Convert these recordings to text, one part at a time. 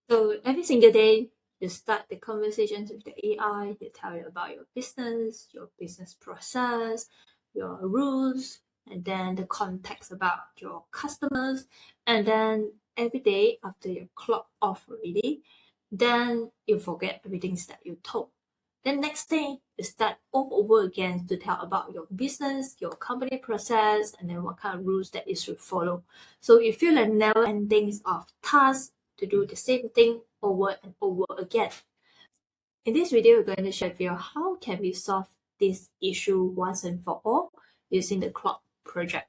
So every single day, you start the conversations with the AI. They tell you about your business process, your rules, and then the context about your customers. And then every day after you clock off already, then you forget everything that you told. Then next day, you start all over again to tell about your business, your company process, and then what kind of rules that you should follow. So you feel like never endings of tasks to do the same thing over and over again. In this video, we're going to share with you how can we solve this issue once and for all using the Claude project.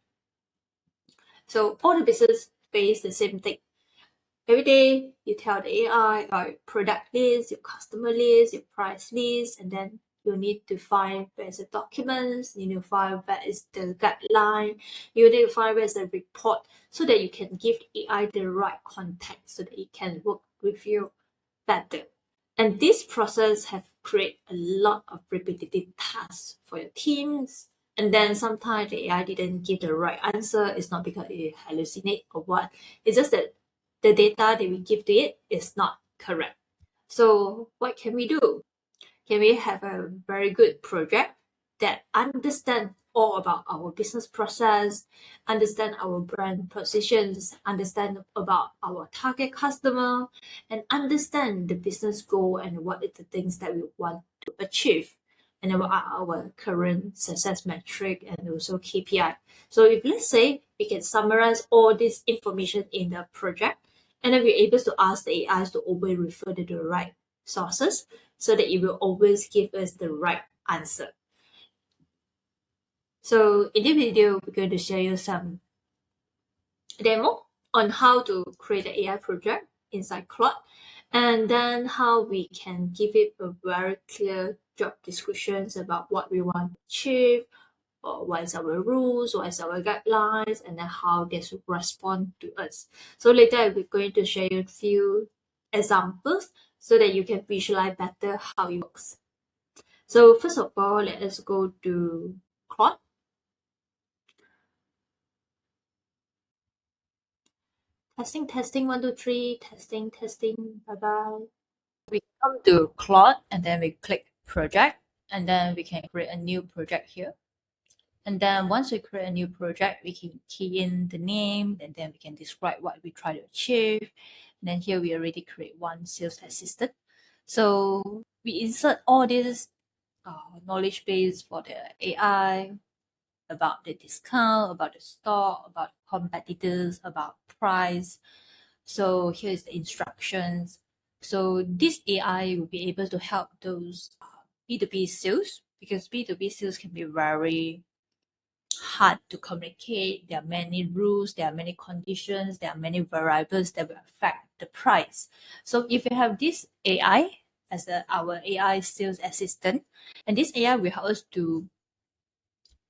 So all the business face the same thing. Every day, you tell the AI about your product list, your customer list, your price list, and then you need to find where's the documents, you need to find where is the guideline, you need to find where's the report, so that you can give AI the right context so that it can work with you better. And this process have created a lot of repetitive tasks for your teams. And then sometimes the AI didn't give the right answer. It's not because it hallucinate or what. It's just that the data that we give to it is not correct. So what can we do? Can we have a very good project that understand all about our business process, understand our brand positions, understand about our target customer, and understand the business goal and what are the things that we want to achieve, and what are our current success metric and also KPI. So if let's say we can summarize all this information in the project, and then we're able to ask the AIs to always refer to the right sources so that it will always give us the right answer. So in this video, we're going to show you some demo on how to create an AI project inside Claude, and then how we can give it a very clear job descriptions about what we want to achieve, or what is our rules, what is our guidelines, and then how they should respond to us. So later we're going to show you a few examples so that you can visualize better how it works. So first of all, let us go to Claude. Testing, 1, 2, 3, testing, bye-bye. We come to Claude and then we click project, and then we can create a new project here. And then once we create a new project, we can key in the name, and then we can describe what we try to achieve. And then here we already create one sales assistant. So we insert all this knowledge base for the AI, about the discount, about the stock, about competitors, about price. So here's the instructions. So this AI will be able to help those B2B sales, because B2B sales can be very hard to communicate. There are many rules, there are many conditions, there are many variables that will affect the price. So if you have this AI as our AI sales assistant, and this AI will help us to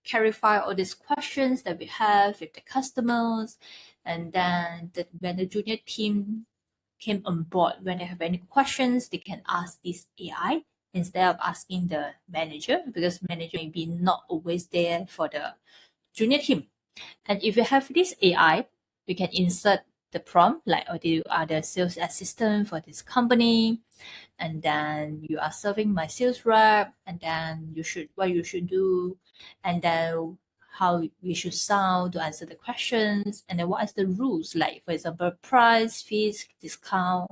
clarify all these questions that we have with the customers, and then when the junior team came on board, when they have any questions, they can ask this AI instead of asking the manager, because manager may be not always there for the junior team. And if you have this AI, you can insert the prompt like, oh, you are the sales assistant for this company, and then you are serving my sales rep, and then what you should do, and then how we should sound to answer the questions, and then what is the rules, like for example price, fees, discount,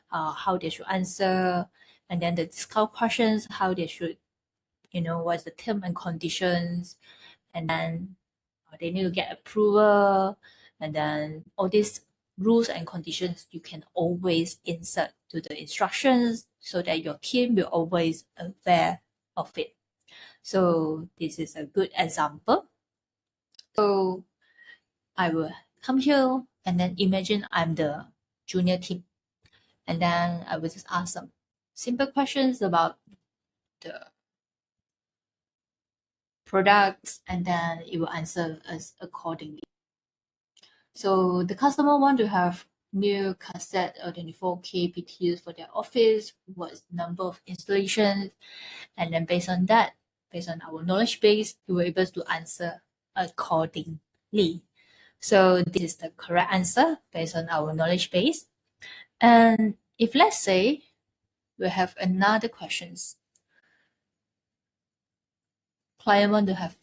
how they should answer, and then the discount questions, how they should, what's the term and conditions, and then they need to get approval, and then all these rules and conditions you can always insert to the instructions so that your team will always aware of it. So this is a good example. So I will come here and then imagine I'm the junior team, and then I will just ask some simple questions about the products, and then it will answer us accordingly. So the customer want to have new cassette or 24K PTUs for their office, what's the number of installations, and then based on that, based on our knowledge base, we were able to answer accordingly. So this is the correct answer based on our knowledge base. And if let's say we have another questions, client want to have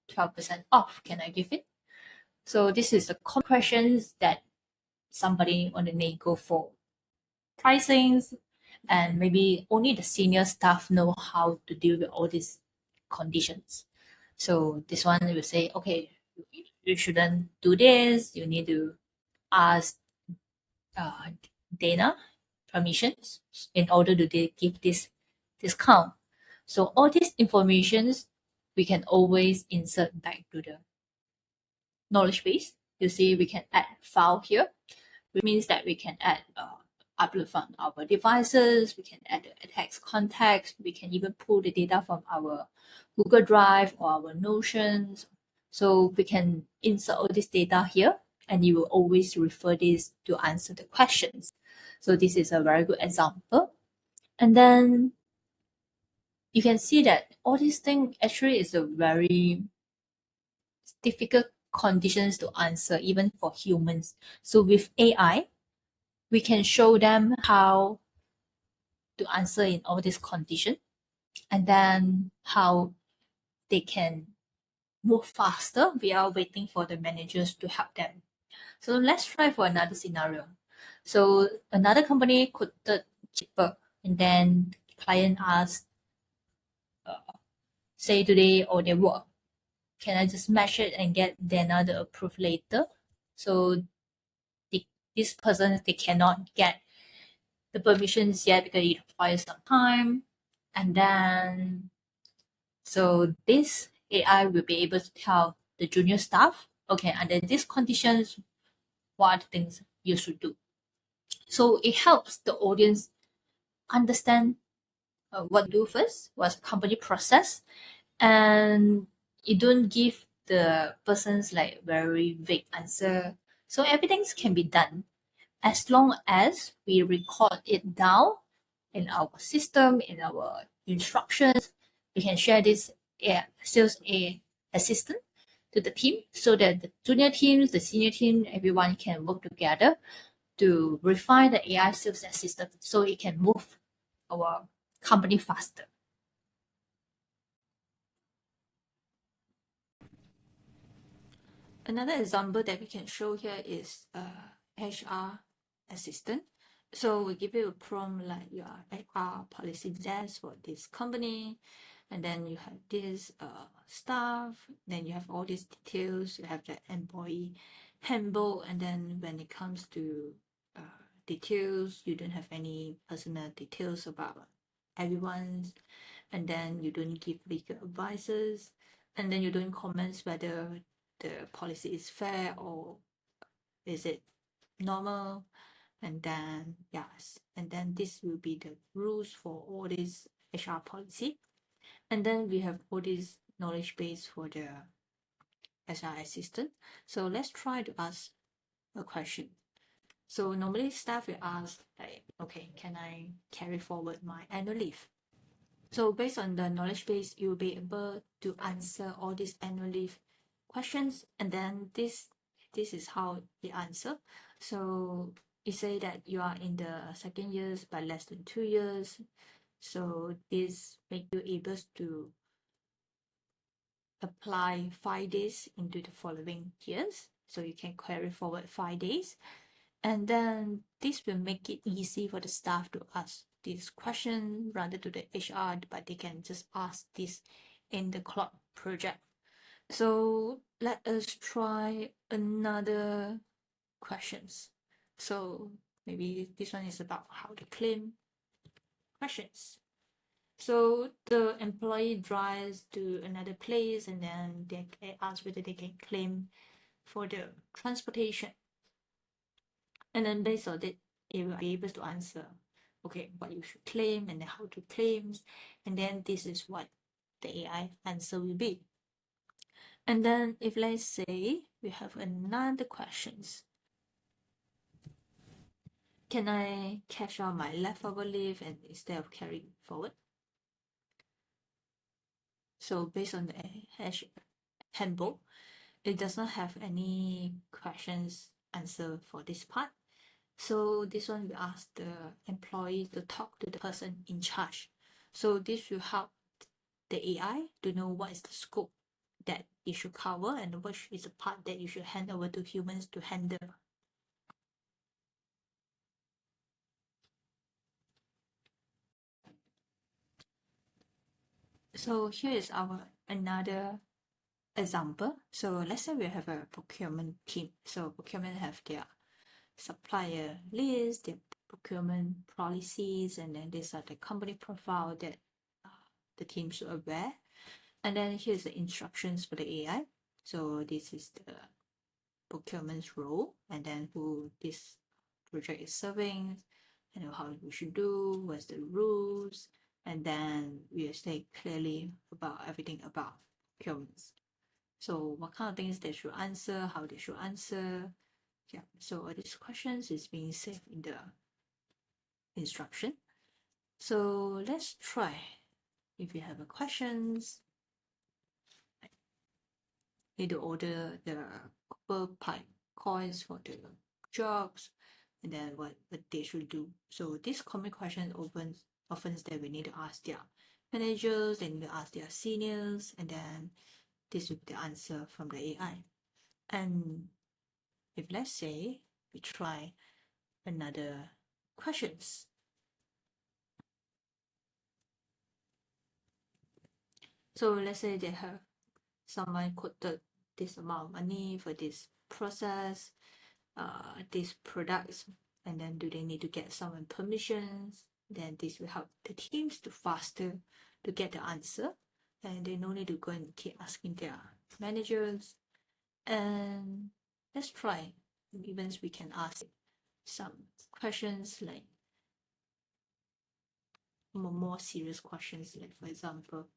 12% off, can I give it? So this is the questions that somebody on the nego for pricings, and maybe only the senior staff know how to deal with all these conditions. So this one will say, okay, you shouldn't do this. You need to ask Dana permissions in order to give this discount. So all these informations we can always insert back to the knowledge base. You see, we can add file here, which means that we can add upload from our devices, we can add a text context, we can even pull the data from our Google Drive or our Notions. So we can insert all this data here, and you will always refer this to answer the questions. So this is a very good example. And then you can see that all these things actually is a very difficult conditions to answer even for humans. So with AI, we can show them how to answer in all these conditions, and then how they can move faster without waiting for the managers to help them. So let's try for another scenario. So another company quoted cheaper, and then the client asked, say today or they work, can I just match it and get another approved later? So this person, they cannot get the permissions yet because it requires some time. And then, so this AI will be able to tell the junior staff, okay, under these conditions, what are the things you should do. So it helps the audience understand what to do first, what's company process, and you don't give the persons like very vague answer. So everything can be done as long as we record it down in our system, in our instructions. We can share this sales assistant to the team so that the junior teams, the senior team, everyone can work together to refine the AI sales assistant so it can move our company faster. Another example that we can show here is HR assistant. So we give you a prompt like your HR policy desk for this company, and then you have this staff, then you have all these details, you have the employee handbook, and then when it comes to details, you don't have any personal details about everyone's, and then you don't give legal advices, and then you don't comment whether the policy is fair or is it normal. And then yes, and then this will be the rules for all this HR policy. And then we have all this knowledge base for the HR assistant. So let's try to ask a question. So normally staff will ask like, okay, can I carry forward my annual leave? So based on the knowledge base, you'll be able to answer all these annual leave questions, and then this is how you answer. So you say that you are in the second years but less than 2 years. So this make you able to apply 5 days into the following years. So you can carry forward 5 days. And then this will make it easy for the staff to ask this question rather to the HR, but they can just ask this in the Claude project. So let us try another questions. So maybe this one is about how to claim questions. So the employee drives to another place, and then they ask whether they can claim for the transportation. And then based on it, it will be able to answer, okay, what you should claim and then how to claim. And then this is what the AI answer will be. And then if let's say we have another questions, can I cash out my leftover leave and instead of carrying forward? So based on the handbook, it does not have any questions answer for this part. So this one we ask the employee to talk to the person in charge. So this will help the AI to know what is the scope that it should cover and which is the part that you should hand over to humans to handle. So here is our another example. So let's say we have a procurement team. So procurement have their supplier list, their procurement policies, and then these are the company profile that the team should aware. And then here's the instructions for the AI. So this is the procurement's role, and then who this project is serving, how we should do, what's the rules, and then we say clearly about everything about procurements. So what kind of things they should answer, how they should answer. Yeah, so all these questions is being saved in the instruction. So let's try. If you have a questions, need to order the copper pipe coins for the jobs, and then what they should do. So this common question often that we need to ask their managers, they need to ask their seniors, and then this will be the answer from the AI. And if let's say we try another questions. So let's say they have someone quoted this amount of money for this process, these products, and then do they need to get someone permissions? Then this will help the teams to faster to get the answer, and they no need to go and keep asking their managers. And let's try. Even we can ask some questions like more serious questions, like for example,